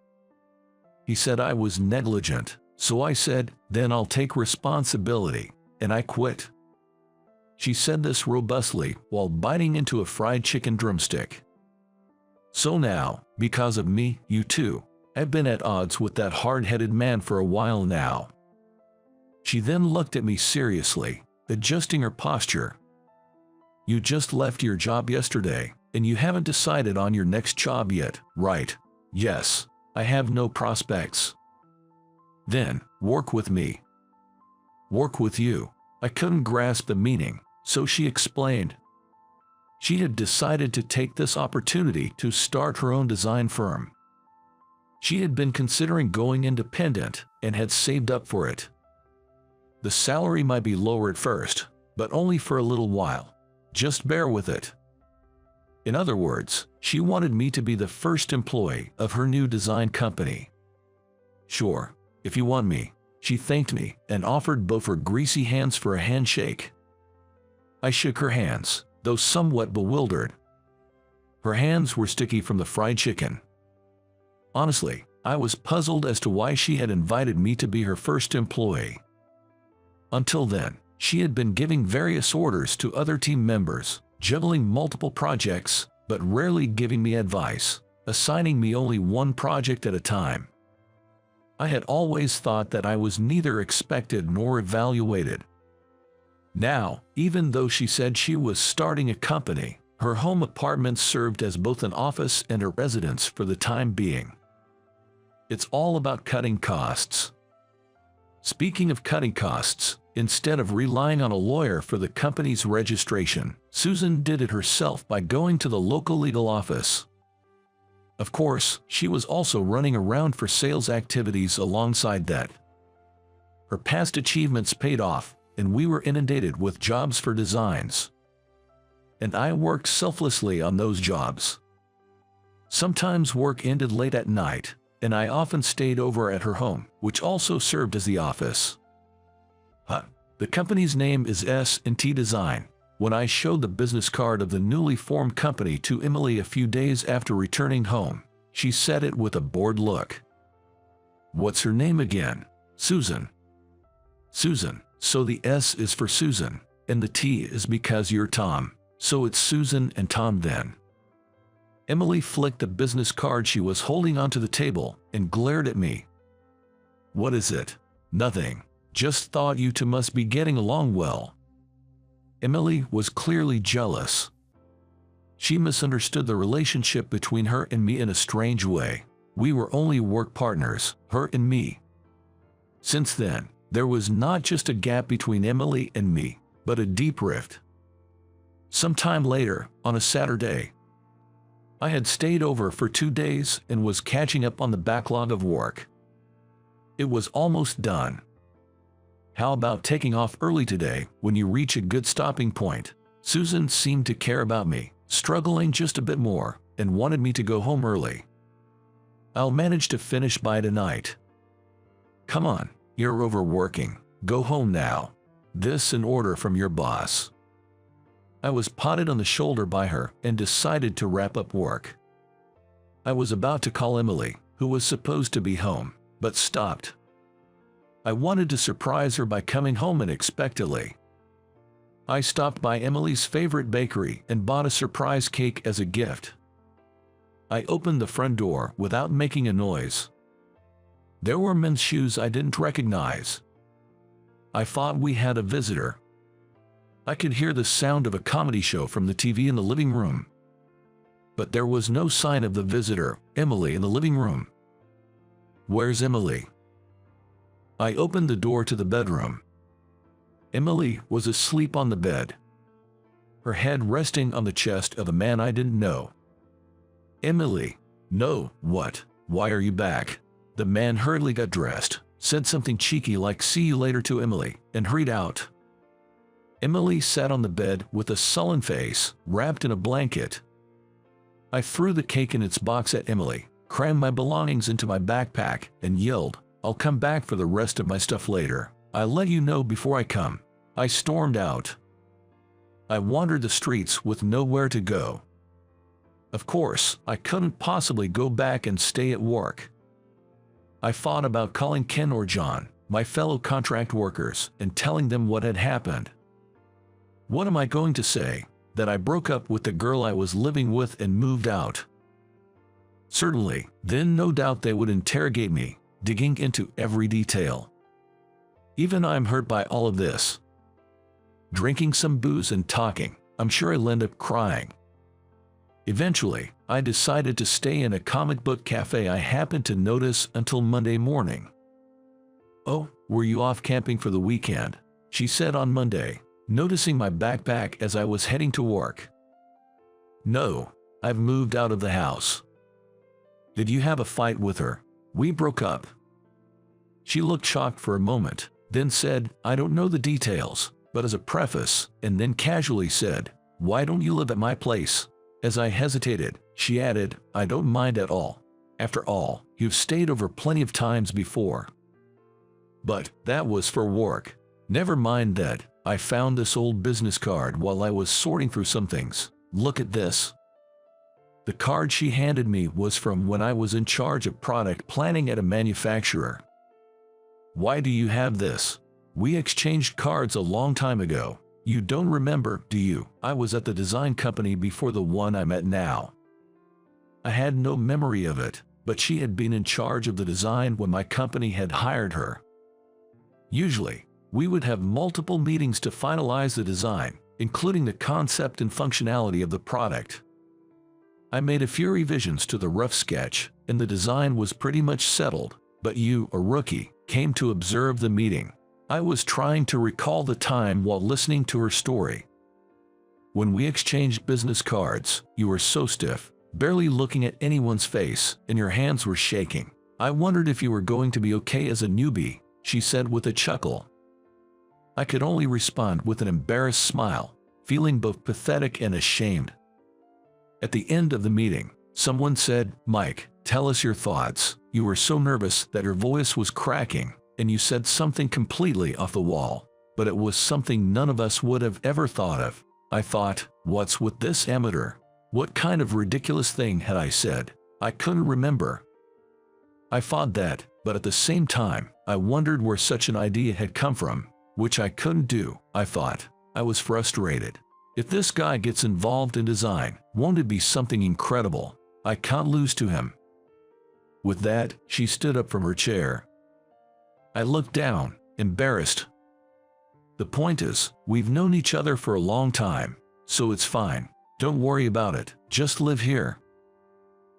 He said I was negligent, so I said, "Then I'll take responsibility," and I quit. She said this robustly while biting into a fried chicken drumstick. So now, because of me, you too, have been at odds with that hard-headed man for a while now. She then looked at me seriously, adjusting her posture. You just left your job yesterday, and you haven't decided on your next job yet, right? Yes, I have no prospects. Then, work with me. Work with you. I couldn't grasp the meaning, so she explained. She had decided to take this opportunity to start her own design firm. She had been considering going independent and had saved up for it. The salary might be lower at first, but only for a little while. Just bear with it. In other words, she wanted me to be the first employee of her new design company. Sure, if you want me, she thanked me and offered both her greasy hands for a handshake. I shook her hands, though somewhat bewildered. Her hands were sticky from the fried chicken. Honestly, I was puzzled as to why she had invited me to be her first employee. Until then, she had been giving various orders to other team members, juggling multiple projects, but rarely giving me advice, assigning me only one project at a time. I had always thought that I was neither expected nor evaluated. Now, even though she said she was starting a company, her home apartment served as both an office and a residence for the time being. It's all about cutting costs. Speaking of cutting costs, instead of relying on a lawyer for the company's registration, Susan did it herself by going to the local legal office. Of course, she was also running around for sales activities alongside that. Her past achievements paid off, and we were inundated with jobs for designs. And I worked selflessly on those jobs. Sometimes work ended late at night, and I often stayed over at her home, which also served as the office. The company's name is S&T Design. When I showed the business card of the newly formed company to Emily a few days after returning home, she said it with a bored look. What's her name again? Susan. Susan, so the S is for Susan, and the T is because you're Tom, so it's Susan and Tom then. Emily flicked the business card she was holding onto the table and glared at me. What is it? Nothing. Just thought you two must be getting along well. Emily was clearly jealous. She misunderstood the relationship between her and me in a strange way. We were only work partners, her and me. Since then, there was not just a gap between Emily and me, but a deep rift. Sometime later, on a Saturday, I had stayed over for 2 days and was catching up on the backlog of work. It was almost done. How about taking off early today when you reach a good stopping point? Susan seemed to care about me, struggling just a bit more, and wanted me to go home early. I'll manage to finish by tonight. Come on, you're overworking. Go home now. This an order from your boss. I was patted on the shoulder by her and decided to wrap up work. I was about to call Emily, who was supposed to be home, but stopped. I wanted to surprise her by coming home unexpectedly. I stopped by Emily's favorite bakery and bought a surprise cake as a gift. I opened the front door without making a noise. There were men's shoes I didn't recognize. I thought we had a visitor. I could hear the sound of a comedy show from the TV in the living room. But there was no sign of the visitor, Emily, in the living room. Where's Emily? I opened the door to the bedroom. Emily was asleep on the bed, her head resting on the chest of a man I didn't know. Emily. No, what? Why are you back? The man hurriedly got dressed, said something cheeky like "see you later" to Emily, and hurried out. Emily sat on the bed with a sullen face, wrapped in a blanket. I threw the cake in its box at Emily, crammed my belongings into my backpack, and yelled, "I'll come back for the rest of my stuff later. I'll let you know before I come." I stormed out. I wandered the streets with nowhere to go. Of course, I couldn't possibly go back and stay at work. I thought about calling Ken or John, my fellow contract workers, and telling them what had happened. What am I going to say? That I broke up with the girl I was living with and moved out? Certainly, then no doubt they would interrogate me, digging into every detail. Even I'm hurt by all of this. Drinking some booze and talking, I'm sure I'll end up crying. Eventually, I decided to stay in a comic book cafe I happened to notice until Monday morning. "Oh, were you off camping for the weekend?" she said on Monday, noticing my backpack as I was heading to work. "No, I've moved out of the house." "Did you have a fight with her?" "We broke up." She looked shocked for a moment, then said, "I don't know the details," but as a preface, and then casually said, "Why don't you live at my place?" As I hesitated, she added, "I don't mind at all. After all, you've stayed over plenty of times before." But that was for work. Never mind that. I found this old business card while I was sorting through some things. Look at this. The card she handed me was from when I was in charge of product planning at a manufacturer. "Why do you have this?" "We exchanged cards a long time ago. You don't remember, do you? I was at the design company before the one I'm at now." I had no memory of it, but she had been in charge of the design when my company had hired her. Usually, we would have multiple meetings to finalize the design, including the concept and functionality of the product. I made a few revisions to the rough sketch, and the design was pretty much settled, but you, a rookie, came to observe the meeting. I was trying to recall the time while listening to her story. "When we exchanged business cards, you were so stiff, barely looking at anyone's face, and your hands were shaking. I wondered if you were going to be okay as a newbie," she said with a chuckle. I could only respond with an embarrassed smile, feeling both pathetic and ashamed. At the end of the meeting, someone said, "Mike, tell us your thoughts. You were so nervous that your voice was cracking, and you said something completely off the wall, but it was something none of us would have ever thought of." I thought, what's with this amateur? What kind of ridiculous thing had I said? I couldn't remember. I thought that, but at the same time, I wondered where such an idea had come from, which I couldn't do, I thought. I was frustrated. If this guy gets involved in design, won't it be something incredible? I can't lose to him. With that, she stood up from her chair. I looked down, embarrassed. "The point is, we've known each other for a long time, so it's fine. Don't worry about it, just live here."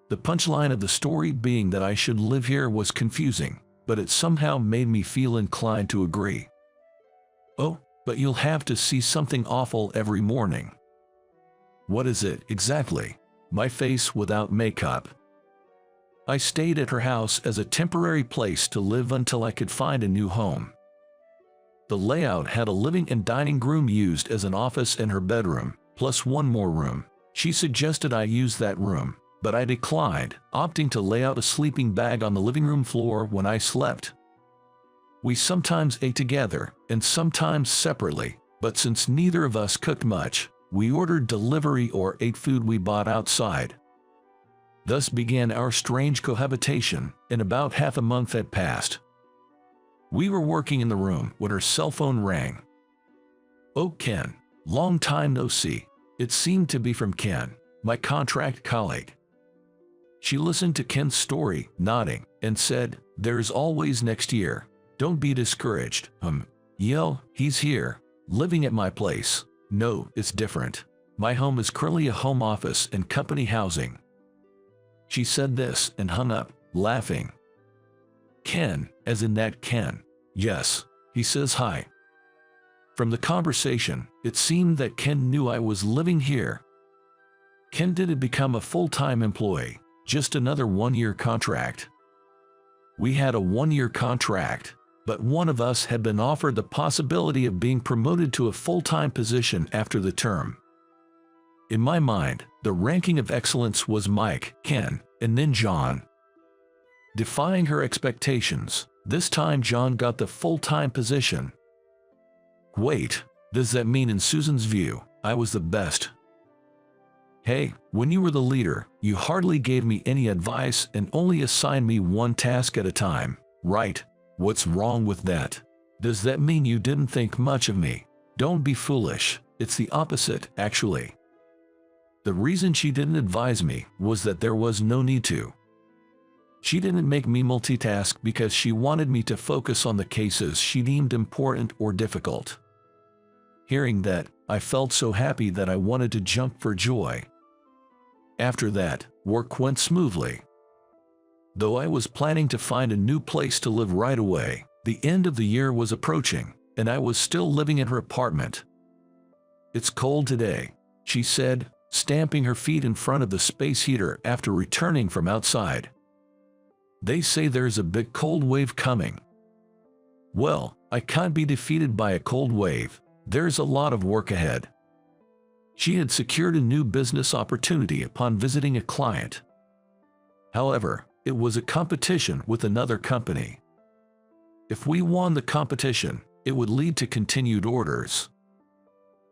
The punchline of the story being that I should live here was confusing, but it somehow made me feel inclined to agree. "Oh, but you'll have to see something awful every morning." "What is it, exactly?" "My face without makeup." I stayed at her house as a temporary place to live until I could find a new home. The layout had a living and dining room used as an office and her bedroom, plus one more room. She suggested I use that room, but I declined, opting to lay out a sleeping bag on the living room floor when I slept. We sometimes ate together, and sometimes separately, but since neither of us cooked much, we ordered delivery or ate food we bought outside. Thus began our strange cohabitation, and about half a month had passed. We were working in the room when her cell phone rang. "Oh, Ken, long time no see." It seemed to be from Ken, my contract colleague. She listened to Ken's story, nodding, and said, "There's always next year. Don't be discouraged." He's here, living at my place. "No, it's different. My home is currently a home office and company housing." She said this and hung up, laughing. Ken, as in that Ken. Yes, he says hi. From the conversation, it seemed that Ken knew I was living here. Ken didn't become a full-time employee, just another one-year contract. We had a one-year contract, but one of us had been offered the possibility of being promoted to a full-time position after the term. In my mind, the ranking of excellence was Mike, Ken, and then John. Defying her expectations, this time John got the full-time position. Wait, does that mean in Susan's view, I was the best? Hey, when you were the leader, you hardly gave me any advice and only assigned me one task at a time, right? What's wrong with that? Does that mean you didn't think much of me? Don't be foolish, it's the opposite, actually. The reason she didn't advise me was that there was no need to. She didn't make me multitask because she wanted me to focus on the cases she deemed important or difficult. Hearing that, I felt so happy that I wanted to jump for joy. After that, work went smoothly. Though I was planning to find a new place to live right away, the end of the year was approaching, and I was still living in her apartment. "It's cold today," she said, stamping her feet in front of the space heater after returning from outside. "They say there's a big cold wave coming." Well, I can't be defeated by a cold wave. There's a lot of work ahead. She had secured a new business opportunity upon visiting a client. However, it was a competition with another company. If we won the competition, it would lead to continued orders.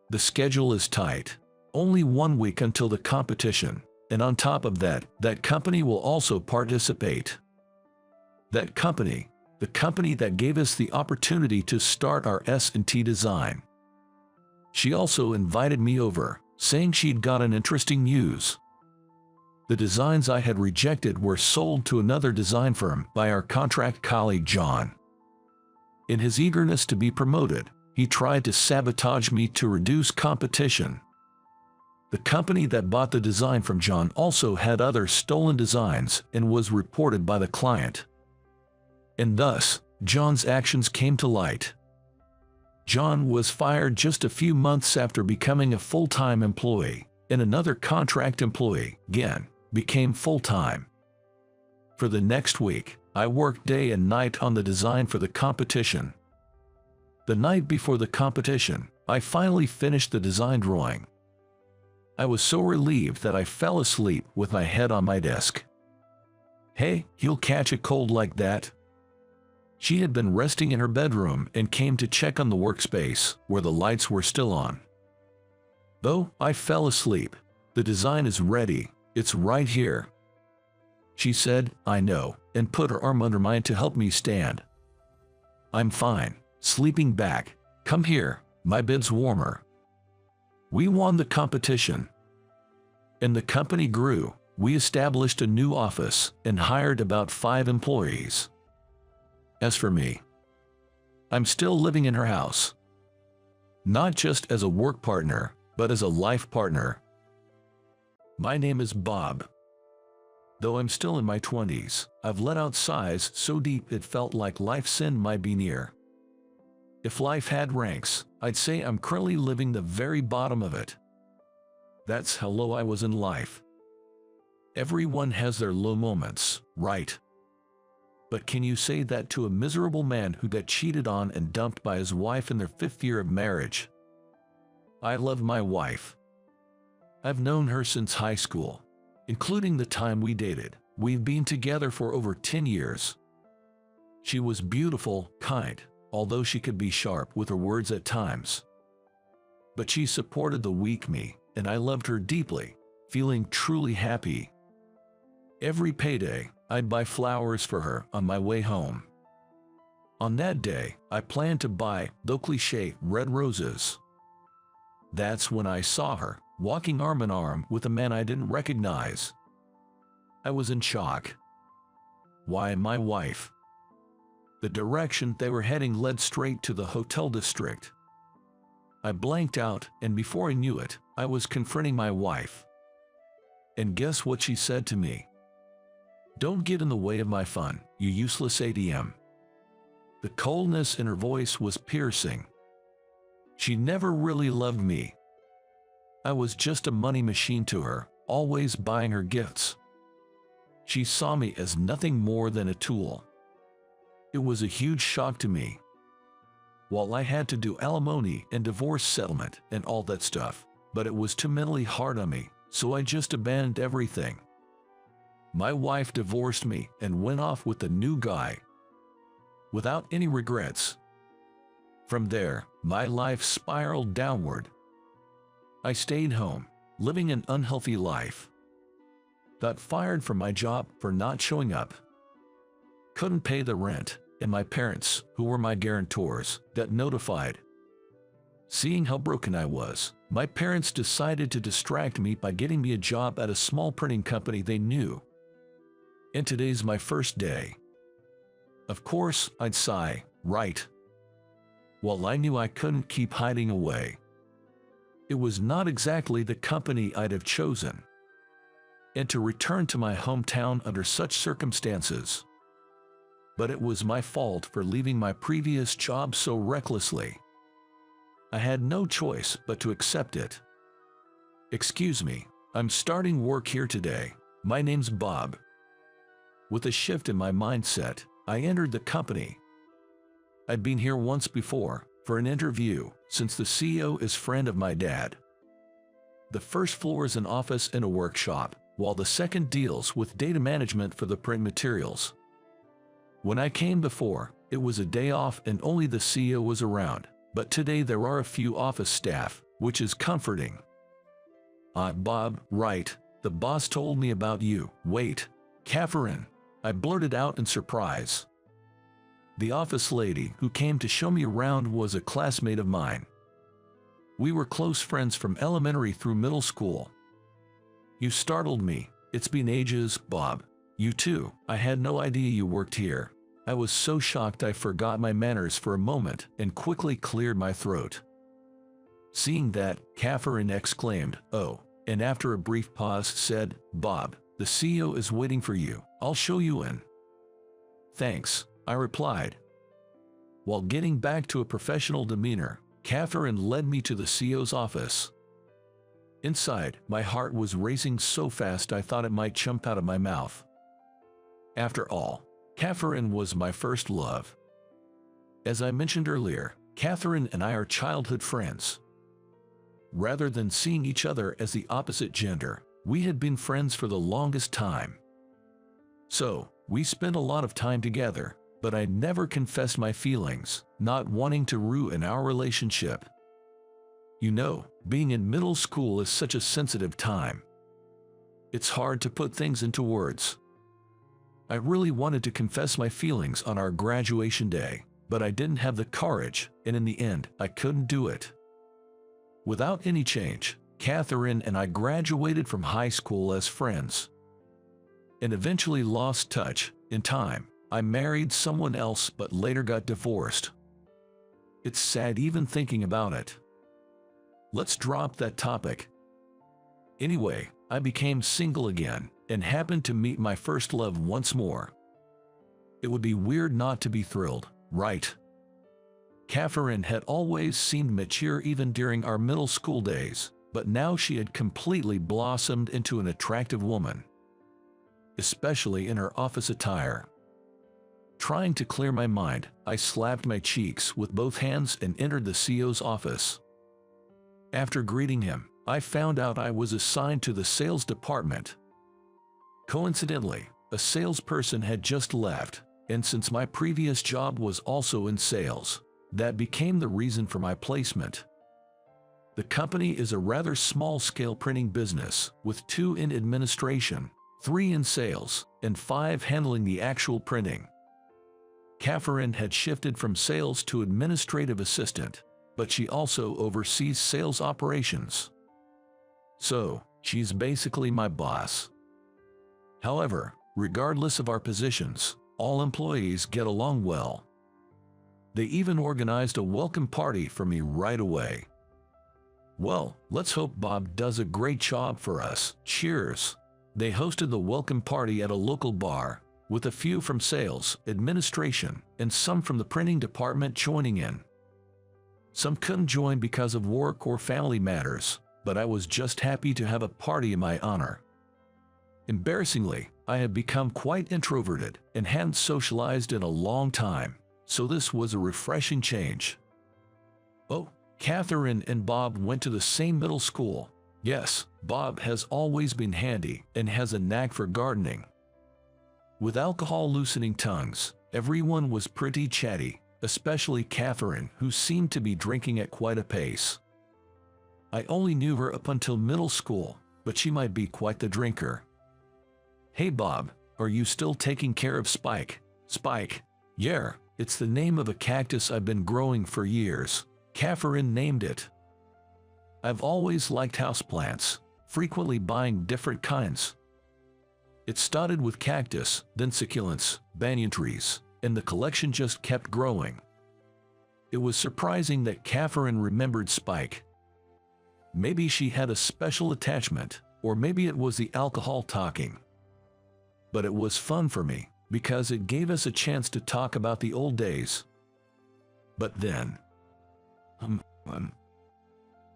The schedule is tight. Only 1 week until the competition, and on top of that, that company will also participate. That company, the company that gave us the opportunity to start our S&T design. She also invited me over, saying she'd gotten interesting news. The designs I had rejected were sold to another design firm by our contract colleague John. In his eagerness to be promoted, he tried to sabotage me to reduce competition. The company that bought the design from John also had other stolen designs and was reported by the client. And thus, John's actions came to light. John was fired just a few months after becoming a full-time employee, and another contract employee, again, became full-time. For the next week, I worked day and night on the design for the competition. The night before the competition, I finally finished the design drawing. I was so relieved that I fell asleep with my head on my desk. "Hey, you'll catch a cold like that." She had been resting in her bedroom and came to check on the workspace, where the lights were still on. Though I fell asleep, "The design is ready, it's right here." She said, "I know," and put her arm under mine to help me stand. "I'm fine, sleeping back. Come here, my bed's warmer." We won the competition. And the company grew. We established a new office and hired about 5 employees. As for me, I'm still living in her house. Not just as a work partner, but as a life partner. My name is Bob. Though I'm still in my 20s, I've let out sighs so deep it felt like life's end might be near. If life had ranks, I'd say I'm currently living the very bottom of it. That's how low I was in life. Everyone has their low moments, right? But can you say that to a miserable man who got cheated on and dumped by his wife in their 5th year of marriage? I love my wife. I've known her since high school, including the time we dated. We've been together for over 10 years. She was beautiful, kind, although she could be sharp with her words at times. But she supported the weak me, and I loved her deeply, feeling truly happy. Every payday, I'd buy flowers for her on my way home. On that day, I planned to buy, though cliché, red roses. That's when I saw her, walking arm in arm with a man I didn't recognize. I was in shock. Why my wife? The direction they were heading led straight to the hotel district. I blanked out, and before I knew it, I was confronting my wife. And guess what she said to me? "Don't get in the way of my fun. you useless ATM." The coldness in her voice was piercing. She never really loved me. I was just a money machine to her, always buying her gifts. She saw me as nothing more than a tool. It was a huge shock to me. While I had to do alimony and divorce settlement and all that stuff, but it was too mentally hard on me, so I just abandoned everything. My wife divorced me and went off with a new guy, without any regrets. From there, my life spiraled downward. I stayed home, living an unhealthy life. Got fired from my job for not showing up. Couldn't pay the rent, and my parents, who were my guarantors, got notified. Seeing how broken I was, my parents decided to distract me by getting me a job at a small printing company they knew. And today's my first day. Of course, I'd sigh, right? Well, I knew I couldn't keep hiding away. It was not exactly the company I'd have chosen. And to return to my hometown under such circumstances. But it was my fault for leaving my previous job so recklessly. I had no choice but to accept it. "Excuse me, I'm starting work here today. My name's Bob." With a shift in my mindset, I entered the company. I'd been here once before, for an interview, since the CEO is friend of my dad. The first floor is an office and a workshop, while the second deals with data management for the print materials. When I came before, it was a day off and only the CEO was around, but today there are a few office staff, which is comforting. Bob, right, the boss told me about you." "Wait, Catherine," I blurted out in surprise. The office lady who came to show me around was a classmate of mine. We were close friends from elementary through middle school. "You startled me. It's been ages, Bob. You too. I had no idea you worked here." I was so shocked I forgot my manners for a moment and quickly cleared my throat. Seeing that, Catherine exclaimed, "Oh," and after a brief pause said, "Bob, the CEO is waiting for you. I'll show you in." "Thanks," I replied. While getting back to a professional demeanor, Catherine led me to the CEO's office. Inside, my heart was racing so fast I thought it might jump out of my mouth. After all, Catherine was my first love. As I mentioned earlier, Catherine and I are childhood friends. Rather than seeing each other as the opposite gender, we had been friends for the longest time. So, we spent a lot of time together, but I never confessed my feelings, not wanting to ruin our relationship. You know, being in middle school is such a sensitive time. It's hard to put things into words. I really wanted to confess my feelings on our graduation day, but I didn't have the courage, and in the end, I couldn't do it. Without any change, Catherine and I graduated from high school as friends, and eventually lost touch. In time, I married someone else but later got divorced. It's sad even thinking about it. Let's drop that topic. Anyway, I became single again and happened to meet my first love once more. It would be weird not to be thrilled, right? Catherine had always seemed mature even during our middle school days, but now she had completely blossomed into an attractive woman, especially in her office attire. Trying to clear my mind, I slapped my cheeks with both hands and entered the CEO's office. After greeting him, I found out I was assigned to the sales department. Coincidentally, a salesperson had just left, and since my previous job was also in sales, that became the reason for my placement. The company is a rather small-scale printing business, with 2 in administration, 3 in sales, and 5 handling the actual printing. Catherine had shifted from sales to administrative assistant, but she also oversees sales operations. So, she's basically my boss. However, regardless of our positions, all employees get along well. They even organized a welcome party for me right away. Well, let's hope Bob does a great job for us. Cheers. They hosted the welcome party at a local bar, with a few from sales, administration, and some from the printing department joining in. Some couldn't join because of work or family matters, but I was just happy to have a party in my honor. Embarrassingly, I had become quite introverted and hadn't socialized in a long time, so this was a refreshing change. Oh, Catherine and Bob went to the same middle school. Yes, Bob has always been handy and has a knack for gardening. With alcohol loosening tongues, everyone was pretty chatty, especially Catherine, who seemed to be drinking at quite a pace. I only knew her up until middle school, but she might be quite the drinker. "Hey Bob, are you still taking care of Spike?" "Spike? Yeah, it's the name of a cactus I've been growing for years. Catherine named it. I've always liked houseplants, frequently buying different kinds. It started with cactus, then succulents, banyan trees, and the collection just kept growing. It was surprising that Catherine remembered Spike. Maybe she had a special attachment, or maybe it was the alcohol talking. But it was fun for me, because it gave us a chance to talk about the old days. But then...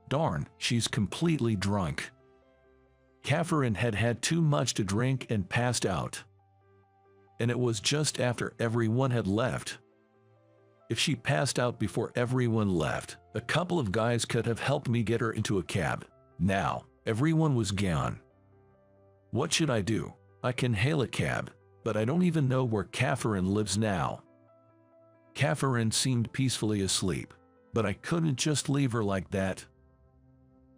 Darn, she's completely drunk. Catherine had had too much to drink and passed out. And it was just after everyone had left. If she passed out before everyone left, a couple of guys could have helped me get her into a cab. Now, everyone was gone. What should I do? I can hail a cab, but I don't even know where Catherine lives now. Catherine seemed peacefully asleep, but I couldn't just leave her like that.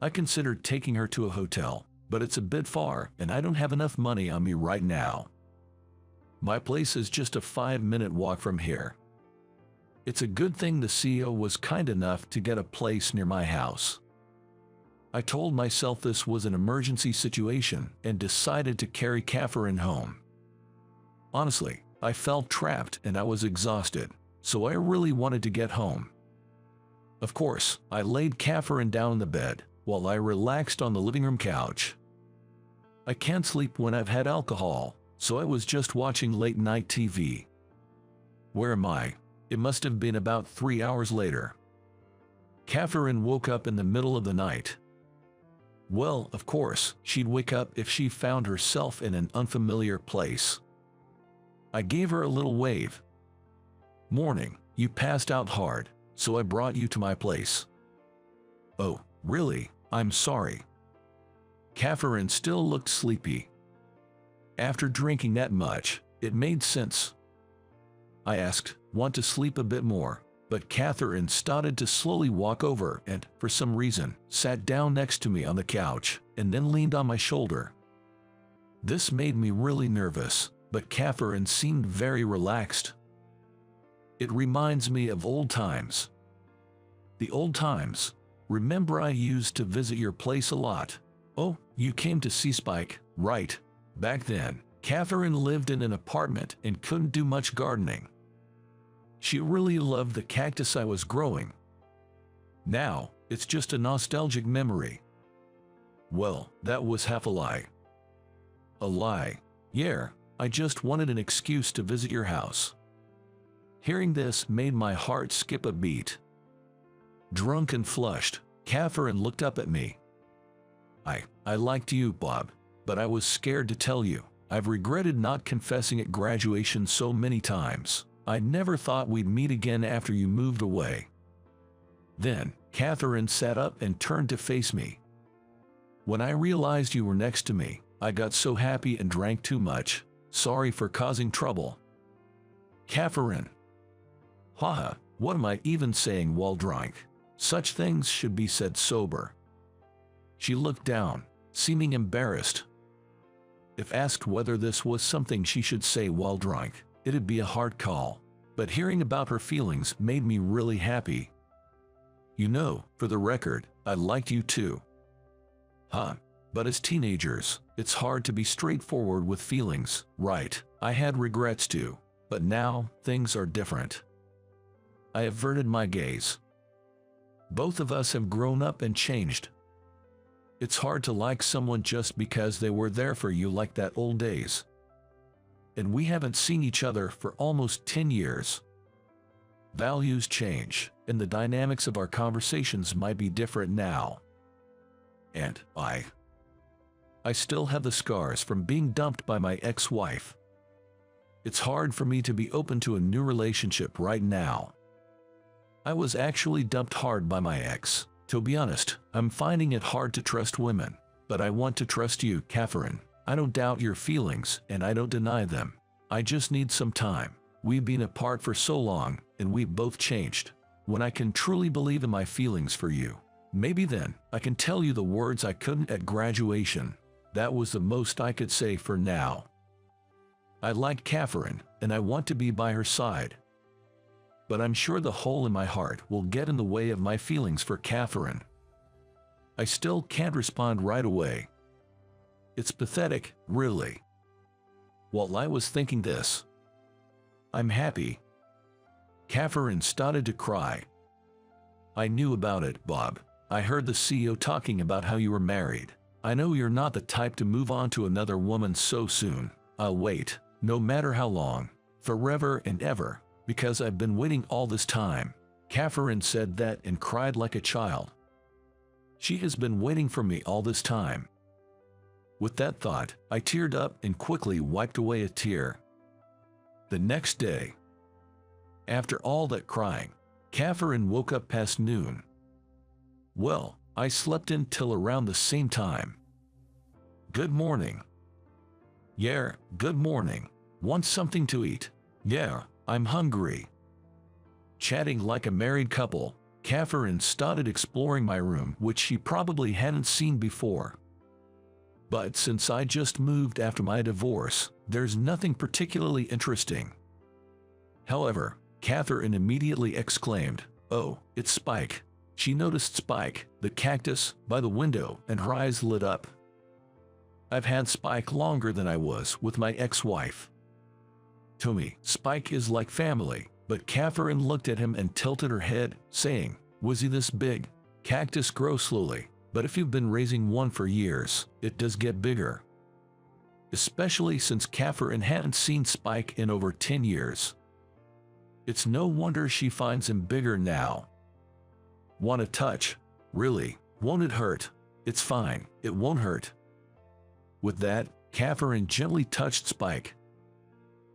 I considered taking her to a hotel, but it's a bit far and I don't have enough money on me right now. My place is just a 5-minute walk from here. It's a good thing the CEO was kind enough to get a place near my house. I told myself this was an emergency situation and decided to carry Catherine home. Honestly, I felt trapped and I was exhausted, so I really wanted to get home. Of course, I laid Catherine down in the bed while I relaxed on the living room couch. I can't sleep when I've had alcohol, so I was just watching late-night TV. Where am I? It must have been about 3 hours later. Catherine woke up in the middle of the night. Well, of course, she'd wake up if she found herself in an unfamiliar place. I gave her a little wave. "Morning, you passed out hard, so I brought you to my place." "Oh, really? I'm sorry." Catherine still looked sleepy. After drinking that much, it made sense. I asked, "Want to sleep a bit more?" But Catherine started to slowly walk over and, for some reason, sat down next to me on the couch and then leaned on my shoulder. This made me really nervous, but Catherine seemed very relaxed. It reminds me of old times. The old times. Remember I used to visit your place a lot. Oh, you came to see Spike, right? Back then, Catherine lived in an apartment and couldn't do much gardening. She really loved the cactus I was growing. Now, it's just a nostalgic memory. Well, that was half a lie. A lie. Yeah, I just wanted an excuse to visit your house. Hearing this made my heart skip a beat. Drunk and flushed, Catherine looked up at me. I liked you, Bob, but I was scared to tell you. I've regretted not confessing at graduation so many times. I never thought we'd meet again after you moved away. Then, Catherine sat up and turned to face me. When I realized you were next to me, I got so happy and drank too much. Sorry for causing trouble. Catherine. Haha, what am I even saying while drunk? Such things should be said sober. She looked down, seeming embarrassed. If asked whether this was something she should say while drunk, it'd be a hard call, but hearing about her feelings made me really happy. You know, for the record, I liked you too. Huh, but as teenagers, it's hard to be straightforward with feelings, right? I had regrets too, but now, things are different. I averted my gaze. Both of us have grown up and changed. It's hard to like someone just because they were there for you like that old days. and we haven't seen each other for almost 10 years. Values change, and the dynamics of our conversations might be different now. And I still have the scars from being dumped by my ex-wife. It's hard for me to be open to a new relationship right now. I was actually dumped hard by my ex. To be honest, I'm finding it hard to trust women. But I want to trust you, Catherine. I don't doubt your feelings, and I don't deny them. I just need some time. We've been apart for so long, and we've both changed. When I can truly believe in my feelings for you, maybe then I can tell you the words I couldn't at graduation. That was the most I could say for now. I like Catherine, and I want to be by her side. But I'm sure the hole in my heart will get in the way of my feelings for Catherine. I still can't respond right away. It's pathetic, really. While I was thinking this, I'm happy. Catherine started to cry. I knew about it, Bob. I heard the CEO talking about how you were married. I know you're not the type to move on to another woman so soon. I'll wait, no matter how long, forever and ever, because I've been waiting all this time. Catherine said that and cried like a child. She has been waiting for me all this time. With that thought, I teared up and quickly wiped away a tear. The next day, after all that crying, Catherine woke up past noon. Well, I slept in till around the same time. Good morning. Yeah, good morning. Want something to eat? Yeah, I'm hungry. Chatting like a married couple, Catherine started exploring my room, which she probably hadn't seen before. But since I just moved after my divorce, there's nothing particularly interesting. However, Catherine immediately exclaimed, "Oh, it's Spike." She noticed Spike, the cactus, by the window, and her eyes lit up. I've had Spike longer than I was with my ex-wife. To me, Spike is like family, but Catherine looked at him and tilted her head, saying, "Was he this big?" Cactus grow slowly, but if you've been raising one for years, it does get bigger. Especially since Catherine hadn't seen Spike in over 10 years. It's no wonder she finds him bigger now. Want a touch? Really? Won't it hurt? It's fine, it won't hurt. With that, Catherine gently touched Spike.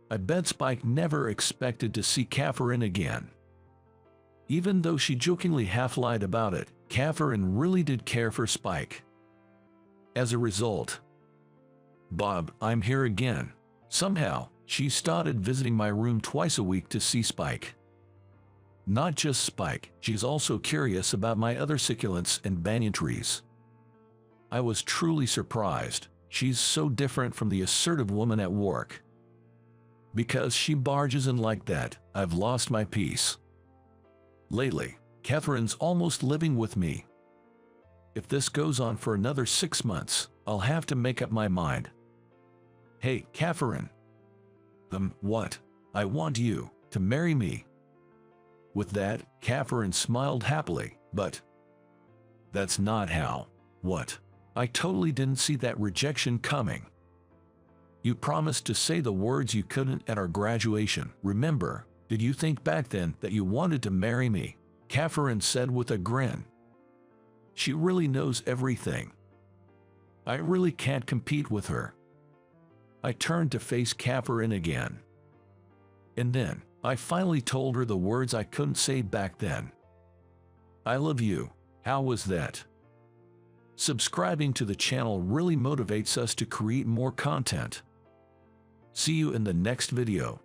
I bet Spike never expected to see Catherine again. Even though she jokingly half-lied about it, Catherine really did care for Spike. As a result, Bob, I'm here again. Somehow, she started visiting my room twice a week to see Spike. Not just Spike, she's also curious about my other succulents and banyan trees. I was truly surprised. She's so different from the assertive woman at work. Because she barges in like that, I've lost my peace. Lately, Catherine's almost living with me. If this goes on for another 6 months, I'll have to make up my mind. Hey, Catherine. What? I want you to marry me. With that, Catherine smiled happily, but that's not how. What? I totally didn't see that rejection coming. You promised to say the words you couldn't at our graduation, remember? Did you think back then that you wanted to marry me? Catherine said with a grin. She really knows everything. I really can't compete with her. I turned to face Catherine again. And then, I finally told her the words I couldn't say back then. I love you. How was that? Subscribing to the channel really motivates us to create more content. See you in the next video.